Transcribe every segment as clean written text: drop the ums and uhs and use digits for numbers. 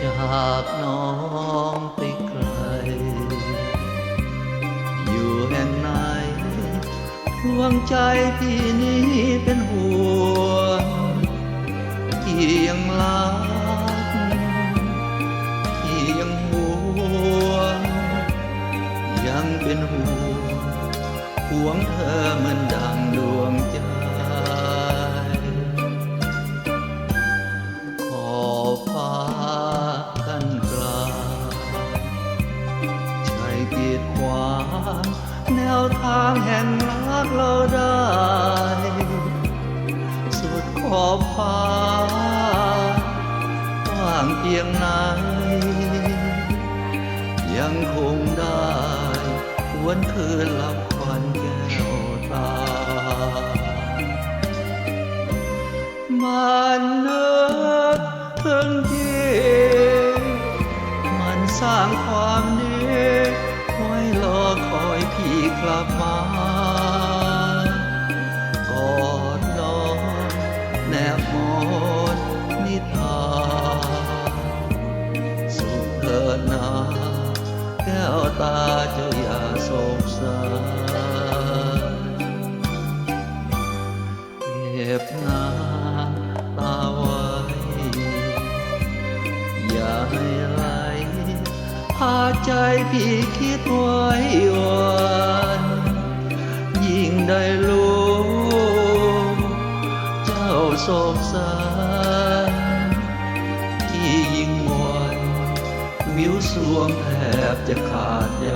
จากน้องไปไกลอยู่แห่งไหนดวงใจพี่นี้เป็นห่วงพี่ยังรักพี่ยังห่วงยังเป็นห่วงเธอเหมือนดังดวงใจขอบฟ้ากันกลางใช่กีดขวางแนวทางแห่งรักเราได้สุดขอบฟ้ากว้างเพียงไหนยังคงได้หวนคืนหลับฝันแก้วตามันนึกถึงที่มันสร้างความดีไว้รอคอยพี่กลับมากอดนอนแนบหมอนนิทานสุขเถิดนาแก้วตาเจ้าอย่าโศกสารเก็บน้ำตาไว้อย่าให้ไหลพาใจพี่คิดไว้วันยิ่งได้รู้เจ้าโศกสารที่ยิ่งหวนวิวสวงแทบจะขาดใจ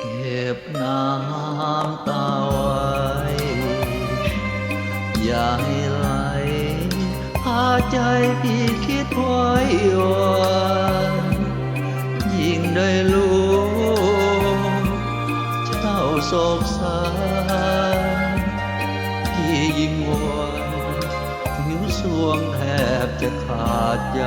เก็บน้ำตาไว้อย่าให้ไหลพาใจพี่คิดไว้วันยิ่งได้รู้เจ้าโศกสารพี่ยิ่งหวนวิวสวงแทบจะขาดใจ